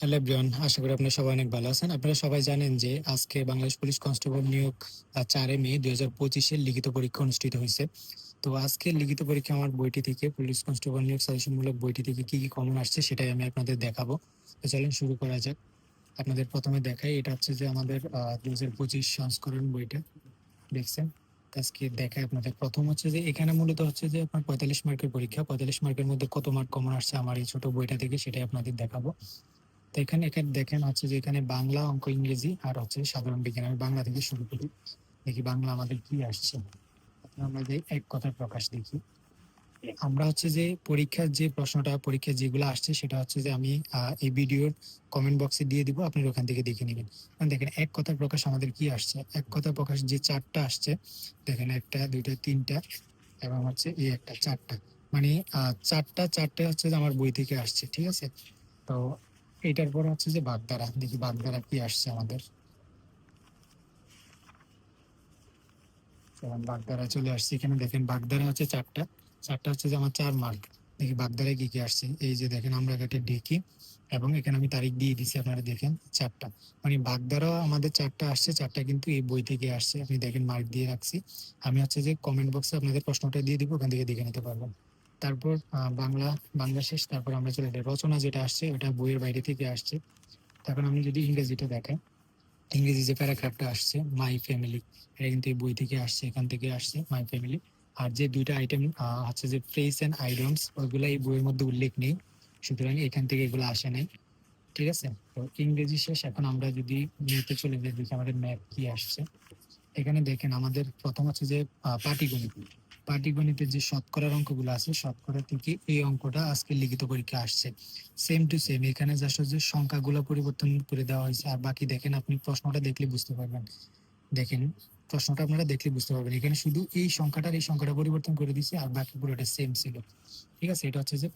Hello everyone, আশা করি আপনারা সবাই অনেক ভালো আছেন। আপনারা সবাই জানেন যে আজকে বাংলাদেশ পুলিশ কনস্টেবল নিয়োগ 4 মে 2025-এর লিখিত পরীক্ষা অনুষ্ঠিত হয়েছে। তো আজকে লিখিত পরীক্ষা আমার বইটি থেকে, পুলিশ কনস্টেবল নিয়োগ সাজেশনমূলক বইটি থেকে কি কি কমন আসছে সেটাই আমি আপনাদের দেখাবো। তো চলেন শুরু করা যাক। আপনাদের প্রথমে দেখাই, এটা হচ্ছে যে আমাদের 2025 সংস্করণ বইটা, দেখছেন? আজকে দেখাই আপনাদের। প্রথম হচ্ছে যে এখানে মূলত হচ্ছে যে আপনার 45 মার্কের পরীক্ষা। 45 মার্কের মধ্যে কত মার্ক কমন আসছে আমার এই ছোট বইটা থেকে, সেটাই আপনাদের দেখাবো। তো এখানে এখানে দেখেন হচ্ছে যে এখানে বাংলা, অঙ্ক, ইংরেজি আর হচ্ছে সাধারণ বিজ্ঞান। আমি বাংলা থেকে শুরু করি, দেখি বাংলা আমাদের কি আসছে। আমরা যে এক কথার প্রকাশ দেখি, আমরা হচ্ছে যে পরীক্ষার যে প্রশ্নটা, পরীক্ষার যেগুলো আসছে সেটা হচ্ছে যে আমি এই ভিডিওর কমেন্ট বক্সে দিয়ে দিব, আপনি ওখান থেকে দেখে নেবেন। দেখেন এক কথার প্রকাশ আমাদের কি আসছে। এক কথার প্রকাশ যে 4টা আসছে, দেখেন 1টা 2টা 3টা এবং হচ্ছে এই একটা 4টা, মানে 4টা হচ্ছে যে আমার বই থেকে আসছে, ঠিক আছে? তো এটার পর হচ্ছে যে বাগধারা, দেখি বাগধারা কি আসছে আমাদের। যেমন বাগধারা চলে আসছে, এখানে দেখেন বাগধারা হচ্ছে 4টা, 4টা হচ্ছে যে আমার 4 মার্ক। দেখি বাগধারায় কি কি আসছে। এই যে দেখেন আমরা এটা দেখি এবং এখানে আমি তারিখ দিয়ে দিচ্ছি, আপনারা দেখেন 4টা, মানে বাগধারা আমাদের 4টা আসছে। 4টা কিন্তু এই বই থেকে আসছে, আপনি দেখেন মার্ক দিয়ে রাখছি। আমি হচ্ছে যে কমেন্ট বক্সে আপনাদের প্রশ্নটা দিয়ে দিব, ওখান থেকে দেখে নিতে পারবেন। তারপর বাংলা, বাংলা শেষ। তারপর আমরা চলে যাই রচনা, যেটা আসছে ওটা বইয়ের বাইরে থেকে আসছে। তারপর আমি যদি ইংরেজিটা দেখাই, ইংরেজি যে প্যারাগ্রাফটা আসছে মাই ফ্যামিলি, এটা কিন্তু এই বই থেকে আসছে, এখান থেকে আসছে মাই ফ্যামিলি। আর যে দুইটা আইটেম হচ্ছে যে ফ্রেজ এন্ড আইডিয়মস, ওইগুলো এই বইয়ের মধ্যে উল্লেখ নেই, সুতরাং এখান থেকে এগুলো আসে নাই, ঠিক আছে? তো ইংরেজি শেষ। এখন আমরা যদি ম্যাথে চলে যাই, দেখি আমাদের ম্যাথ কি আসছে। এখানে দেখেন আমাদের প্রথম হচ্ছে যে পাটিগণিত। পাটিগণিতের যে শতকরার অঙ্কগুলো আছে, শতকরা থেকে এই অঙ্কটা আজকে লিখিত পরীক্ষা আসছে। সেম টু সেম, এখানে জাস্ট হচ্ছে সংখ্যাগুলো পরিবর্তন করে দেওয়া হয়েছে, আর বাকি দেখেন, আপনি প্রশ্নটা দেখলে বুঝতে পারবেন। দেখেন প্রশ্নটা আপনারা দেখলে বুঝতে পারবেন, এখানে শুধু এই সংখ্যাটার এই সংখ্যাটা পরিবর্তন করে দিয়েছে, আর বাকি পুরোটা সেম ছিল, ঠিক আছে? এটা হচ্ছে যে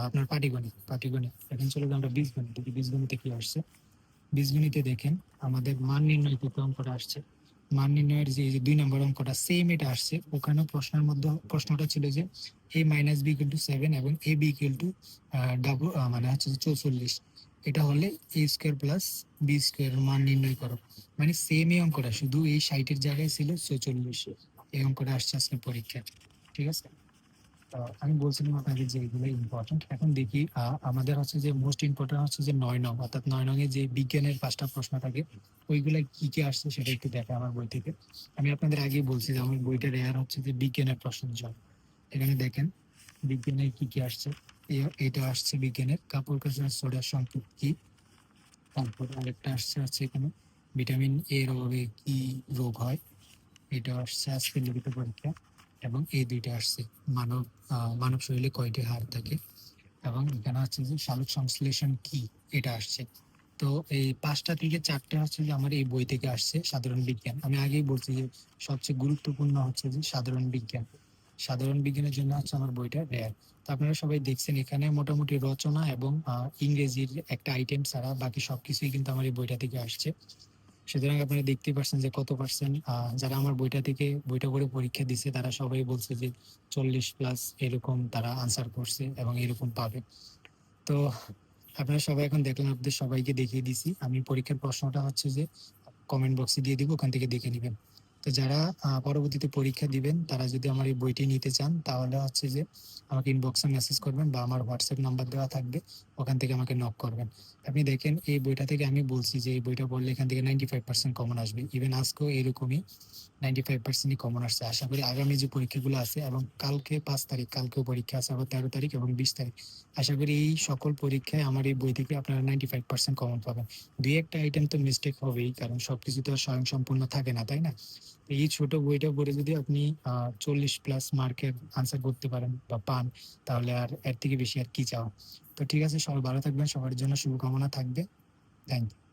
আপনার পাটিগণিত। পাটিগণিত এখন চলে আমরা বীজগণিত, বীজগণিতে কি আসছে। বীজগণিতে দেখেন আমাদের মান নির্ণয় করতে অঙ্কটা আসছে। মান নির্ণয়ের যে 2 নম্বর অঙ্কটা সেম এটা আসছে। ওখানেও প্রশ্নের মধ্যে প্রশ্নটা ছিল যে a - b = 7 এবং ab ডাবল মানে হচ্ছে 44, এটা হলে a² + b² মান নির্ণয় করো। মানে সেম এই অঙ্কটা, শুধু এই 60-এর জায়গায় ছিল 44। এই অঙ্কটা আসছে আজকে পরীক্ষা, ঠিক আছে? আমি বলছিলাম আপনাদের যে এগুলো ইম্পর্টেন্ট। এখন দেখি আমাদের হচ্ছে যে মোস্ট ইম্পর্টেন্ট হচ্ছে যে 9 নং, অর্থাৎ 9 নং এ যে বিজ্ঞানের 5টা প্রশ্ন থাকে, ওইগুলা কি কি আসছে সেটা একটু দেখা আমার বই থেকে। আমি আপনাদের আগেই বলছি যে আমার বইটা রেয়ার হচ্ছে যে বিজ্ঞানের প্রশ্ন জল। এখানে দেখেন বিজ্ঞানের কি কি আসছে। এটা আসছে বিজ্ঞানের কাপড় কাচা সোডার সংকেত কি। তারপর আরেকটা আসছে হচ্ছে এখানে ভিটামিন এর অভাবে কি রোগ হয়, এটা আসছে আজকে লিখিত পরীক্ষা। এবং এই দুইটা আসছে মানব মানব শরীরে কয়টি হাড় থাকে, এবং এখানে হচ্ছে যে সালোক সংশ্লেষণ কি, এটা আসছে। তো এই 5টা থেকে 4টা হচ্ছে যে আমার এই বই থেকে আসছে সাধারণ বিজ্ঞান। আমি আগেই বলছি যে সবচেয়ে গুরুত্বপূর্ণ হচ্ছে যে সাধারণ বিজ্ঞান। সাধারণ বিজ্ঞানের জন্য হচ্ছে আমার বইটা রেয়ার। তো আপনারা সবাই দেখছেন এখানে মোটামুটি রচনা এবং ইংরেজির একটা আইটেম ছাড়া বাকি সবকিছুই কিন্তু আমার এই বইটা থেকে আসছে। সুতরাং আপনারা দেখতেই পাচ্ছেন যে কত পার্সেন্ট যারা আমার বইটা থেকে বইটা পড়ে পরীক্ষা দিছে, তারা সবাই বলছে যে 40+ এরকম তারা আনসার করছে এবং এরকম পাবে। তো আপনারা সবাই এখন দেখলাম, আপনাদের সবাইকে দেখিয়ে দিছি। আমি পরীক্ষার প্রশ্নটা হচ্ছে যে কমেন্ট বক্সে দিয়ে দিব, ওখান থেকে দেখে নেবেন। তো যারা পরবর্তীতে পরীক্ষা দিবেন, তারা যদি আমার এই বইটি নিতে চান, তাহলে হচ্ছে যে আমাকে ইনবক্সে মেসেজ করবেন বা আমার হোয়াটসঅ্যাপ নাম্বার দেওয়া থাকবে, ওখান থেকে আমাকে নক করবেন। আপনি দেখেন এই বইটা থেকে আমি বলছি যে এই বইটা পড়লে এখান থেকে 95% কমন আসবে। ইভেন আজকেও এরকমই 95%ই কমন আসছে। আশা করি আগামী যে পরীক্ষাগুলো আছে, এবং কালকে 5 তারিখ, কালকেও পরীক্ষা আছে, আবার 13 তারিখ এবং 20 তারিখ, আশা করি এই সকল পরীক্ষায় আমার এই বই থেকে আপনারা 95% কমন পাবেন। দুই একটা আইটেম তো মিস্টেক হবেই, কারণ সবকিছু তো আর স্বয়ংসম্পূর্ণ থাকে না, তাই না? এই ছোট বইটা পড়ে যদি আপনি 40+ মার্কের আনসার করতে পারেন বা পান, তাহলে আর এর থেকে বেশি আর কি চাও। তো ঠিক আছে, সবাই ভালো থাকবেন, সবার জন্য শুভকামনা থাকবে। Thank you.